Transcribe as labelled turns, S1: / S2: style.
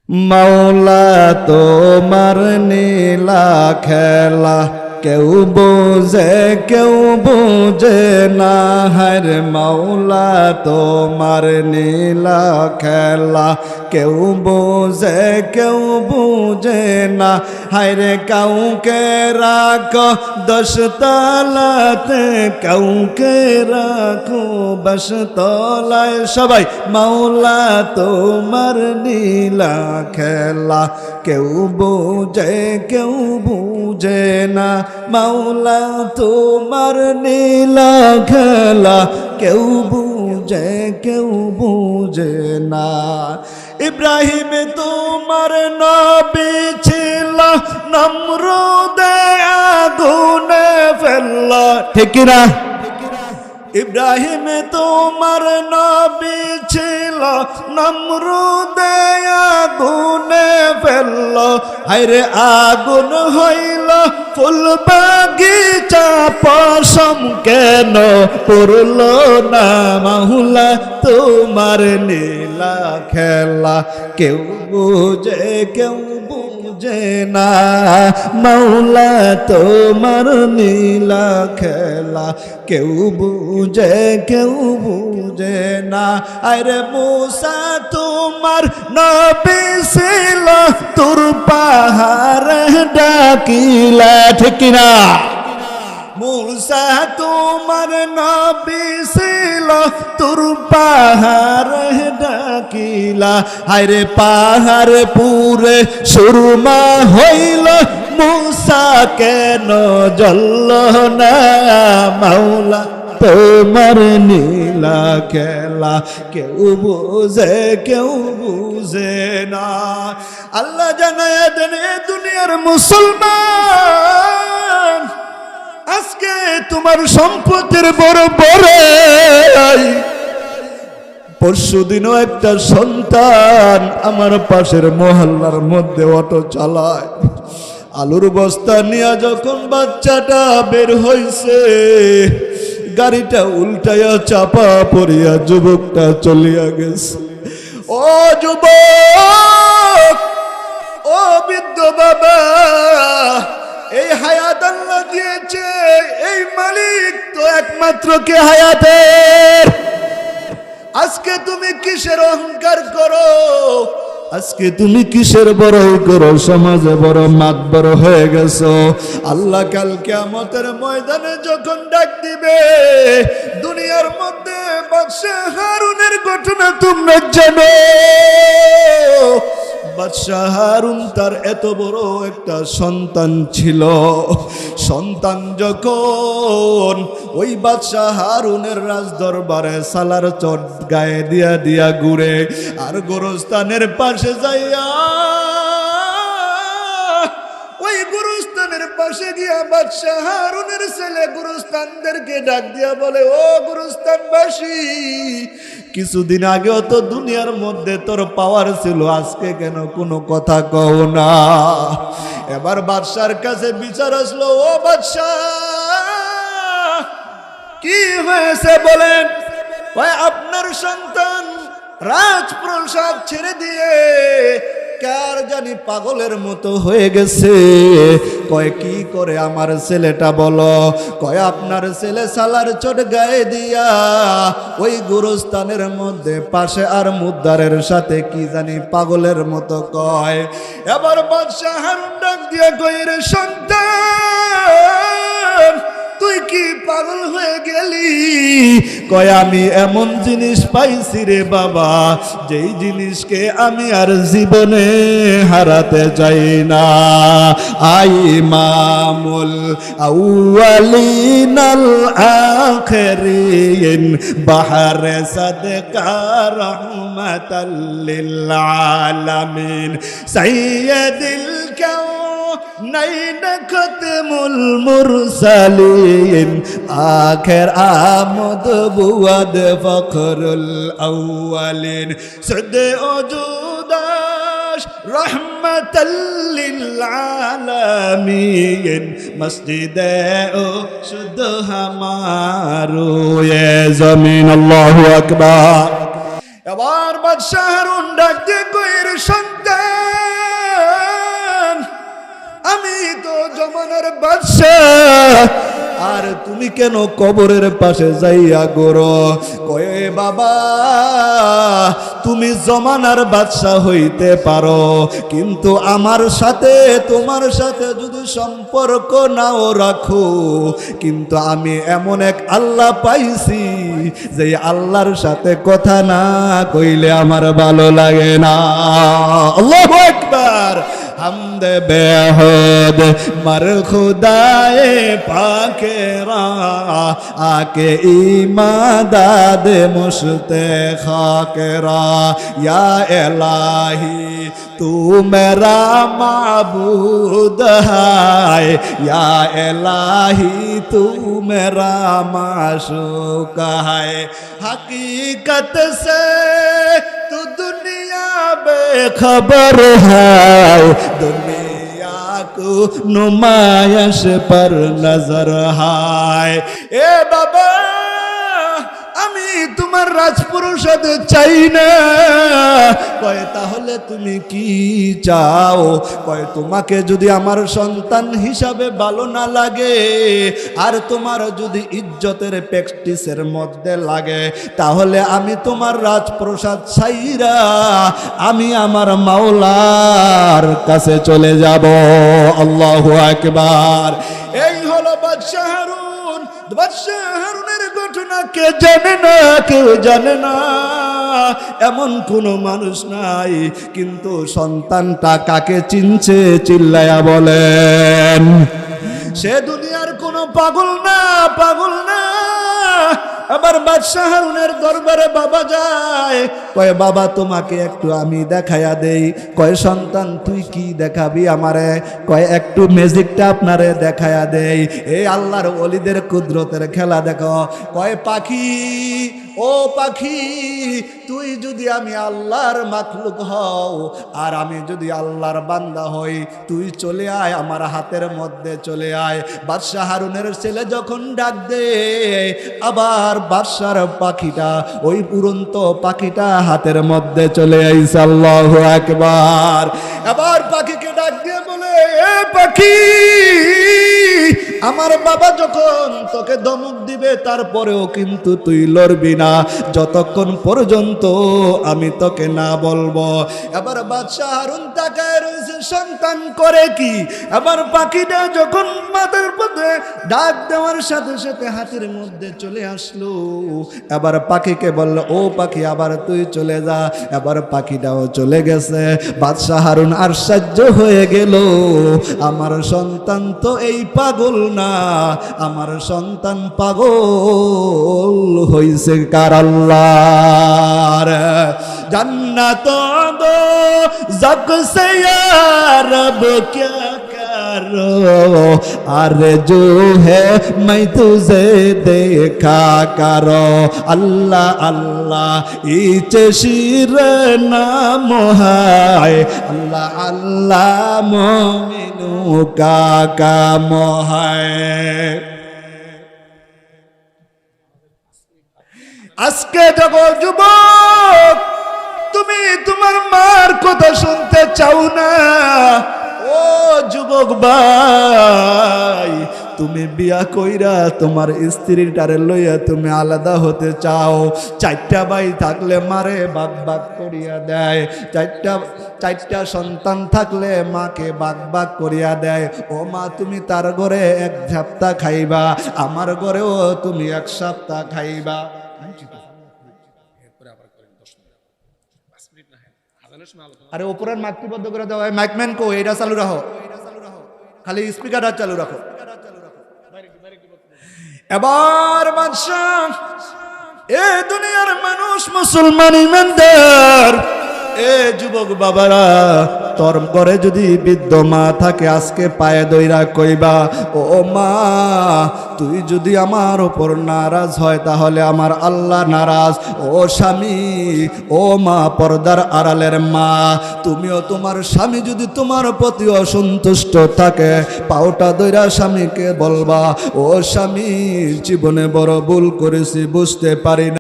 S1: মাওলা তোমার নীলা খেলা কেউ বোঝে না হার মাওলা তোমার নীলা খেলা কেউ বোঝে না হায়রে কাউকে রাখো 10 তলাতে কাউকে রাখো 10 তলায় সবাই মাওলা তোমার নীলা খেলা কেউ বুঝে না মাওলা তোমার নীলা খেলা কেউ বুঝে না ইব্রাহিম তোমার নবী ছিল নমরুদে আগুনে ফেললা ঠিক না ইব্রাহিম তোমার নবী ছিল নমরুদে আগুনে ফেলল হায়রে আগুন হইল ফুল বাগিচা পশম কেন পড়ল না মাওলা তোমার নীলা খেলা কেউ বুঝে না মাওলা তোমার নীলা খেলা কেউ বুঝে না আরে মূসা তোমার নবী ছিল তুর পাহাড় ডাকিলা ঠিক না মূসা তোমার নবী ছিল তুর পাহাড় ডাকিলা হায়রে পাহাড় পুরে সুরমা হইল মূসা কেন জ্বলল না মাওলা তোমার নীলা খেলা কেউ বুঝে না আল্লাহ জানায় দেন দুনিয়ার মুসলমান আজকে তোমার সম্পদের বড় পরশুদিনও একটা সন্তান আমার পাশের মহল্লার মধ্যে অটো চালায় আলুর বস্তা নিয়ে যখন বাচ্চাটা বের হইছে গাড়িটা উল্টায়া চাপা পড়িয়া যুবকটা চলিয়া গেছে ও যুবক ও বৃদ্ধ বাবা এই হায়াত আল্লাহ দিয়েছে এই মালিক তো একমাত্র কে হায়াতের আজকে তুমি কিসের অহংকার করো আজকে তুমি কিসের বড়াই করো সমাজে বড় মাতবর হয়ে গেছো আল্লাহ কাল কিয়ামতের ময়দানে যখন ডাক দিবে দুনিয়ার মধ্যে বাদশাহ হারুনের ঘটনা তোমরা জানো বাদশাহ হারুন তার এত বড় একটা সন্তান ছিল সন্তান যখন ওই বাদশাহ হারুনের রাজদরবারে সালার চট গায়ে দিয়া ঘুরে আর গোরস্থানের পাশে যাইয়া ওই গোরস্থানের পাশে গিয়া বাদশাহ হারুনের ছেলে গোরস্থানদেরকে ডাক দিয়া বলে ও গোরস্থানবাসী কিছুদিন আগেও তো দুনিয়ার মধ্যে তোর পাওয়ার ছিল আজকে কেন কোনো কথা কও না এবার বাদশার কাছে বিচার আসলো ও বাদশাহ কি হয়েছে বলেন ভাই আপনার সন্তান রাজপ্রাসাদ ছেড়ে দিয়ে কার জানি পাগলের মতো হয়ে গেছে কয় কি করে আমার ছেলেটা বলো কয় আপনার ছেলে সালার চোট গায়ে দিয়া ওই গোরস্থানের মধ্যে পাশে আর মুদ্দারের সাথে কি জানি পাগলের মতো কয় এবার বাদশাহ হারুন ডাক দিয়া কয় রে সন্তান তুই কি পাগল হয়ে গেলি কয় আমি এমন জিনিস পাইছি রে বাবা যেই জিনিসকে আমি আর জীবনে হারাতে চাই না ইমামুল আউয়ালিনাল আখিরিন বাহরে সাদকা রাহমাতাল লিল আলামিন সাইয়্যিদুল نين ختم المرسلين آخر آمد بود فخر الأولين سد وجوداش رحمة للعالمين مسجد شد ہمارو یہ زمین اللہ اکبر এবার বাদশাহ হারুন ডাক দিয়ে কইর সন্তান বাদশাহ, আর তুমি কেন কবরের পাশে যাইয়া গোরো? কয়ে বাবা, তুমি জমানার বাদশাহ হইতে পারো, কিন্তু আমার সাথে তোমার সাথে যদি সম্পর্ক নাও রাখো, কিন্তু আমি এমন এক আল্লাহ পাইছি যে আল্লাহর সাথে কথা না কইলে আমার ভালো লাগে না। আল্লাহু আকবার। হামদে বেহুদ মর খুদায়ে পাকেরা, আকে ইমাদাদ মুশতে খাকেরা, या इलाही तू मेरा माबूद है, या इलाही तू मेरा माशूक है। हकीकत से तू दुनिया बेखबर है, दुनिया को नुमाइश पर नजर है। ए बाबा, আমি তোমার রাজপ্রসাদ চাই না। কয় তাহলে তুমি কি চাও? কয় তোমাকে যদি আমার সন্তান হিসাবে ভালো না লাগে, আর তোমার যদি ইজ্জতের প্র্যাকটিসের মধ্যে লাগে, তাহলে আমি তোমার রাজপ্রসাদ ছাইরা আমি আমার মাওলার কাছে চলে যাব। আল্লাহু আকবার। এই হলো বাদশাহ হারুন। বাদশাহ হারুনের ঘটনা কে জানে না? কেউ জানে না, এমন কোনো মানুষ নাই। কিন্তু সন্তানটা কাকে চিনছে? চিল্লায়া বলেন। সে দুনিয়ার কোনো পাগল না, পাগল না। আবার বাদশাহ হারুনের দরবারে বাবা যায়। কয় বাবা, তোমাকে একটু আমি দেখাইয়া দেই। কয় সন্তান, তুই কি দেখাবি আমারে? কয় একটু ম্যাজিকটা আপনারে দেখাইয়া দেই। এই আল্লাহর ওলিদের কুদরতের খেলা দেখো। কয় পাখি, ও পাখি, তুই যদি আমি আল্লাহর মাখলুক হও, আর আমি যদি আল্লাহর বান্দা হই, তুই চলে আয়, আমার হাতের মধ্যে চলে আয়। বাদশাহ হারুনের ছেলে যখন ডাক দে, আবার বাদশার পাখিটা, ওই উড়ন্ত পাখিটা হাতের মধ্যে চলে আইছে। আল্লাহু আকবার। আবার পাখিকে ডাক দিয়ে বলে, এ পাখি, আমার বাবা যখন তোকে ধমক দিবে, তারপরেও কিন্তু তুই লড়বি না যতক্ষণ পর্যন্ত আমি তোকে না বলবো। এবার বাদশাহ হারুন তাকায় রয়েছে, সন্তান করে কি? আবার পাখিটা যখন মাথার পথে ডাক দেওয়ার সাথে সাথে হাতের মধ্যে চলে আসলো। এবার পাখিকে বলল, ও পাখি, আবার তুই চলে যা। এবার পাখিটাও চলে গেছে। বাদশাহ হারুন আশ্চর্য হয়ে গেল, আমার সন্তান তো এই পাগল না, আমার সন্তান পাগল হইছে কার? আল্লাহর। জান্নাত দো জগ সে ইয়া রব ক্যা करो, आरज़ू है मैं तुझे देखा करो। अल्लाह अल्लाह इच शीर नाम है, अल्लाह अल्लाह मोमिनों का काम है। আজকে দেখো যুবক, তুমি তোমার মার কথা শুনতে চাও না। ও যুবক ভাই, তুমি বিয়া কইরা তোমার স্ত্রীটারে লইয়া তুমি আলাদা হতে চাও। চারটা ভাই থাকলে মারে ভাগ ভাগ করিয়া দেয়, চারটা সন্তান থাকলে মাকে ভাগ ভাগ করিয়া দেয়। ও মা, তুমি তার ঘরে এক সপ্তাহ খাইবা, আমার ঘরেও তুমি এক সপ্তাহ খাইবা। আরে ওপরের মাইক বন্ধ করে দাও। মাইকম্যান কো এটা চালু রাখো, খালি স্পিকারটা চালু রাখো। এবার বাদশাহ, এ দুনিয়ার মানুষ, মুসলমান ইমানদার, এ যুবক বাবারা, তোর ঘরে যদি বৃদ্ধ মা থাকে, আজকে পায়ে দইরা কইবা, ও মা, তুই যদি আমার উপর নারাজ হয়, তাহলে আমার আল্লাহ নারাজ। ও স্বামী, ও মা, পর্দার আড়ালের মা, তুমিও তোমার স্বামী যদি তোমার প্রতি অসন্তুষ্ট থাকে, পাওটা দইরা স্বামীকে বলবা, ও স্বামী, জীবনে বড় ভুল করেছি, বুঝতে পারি না।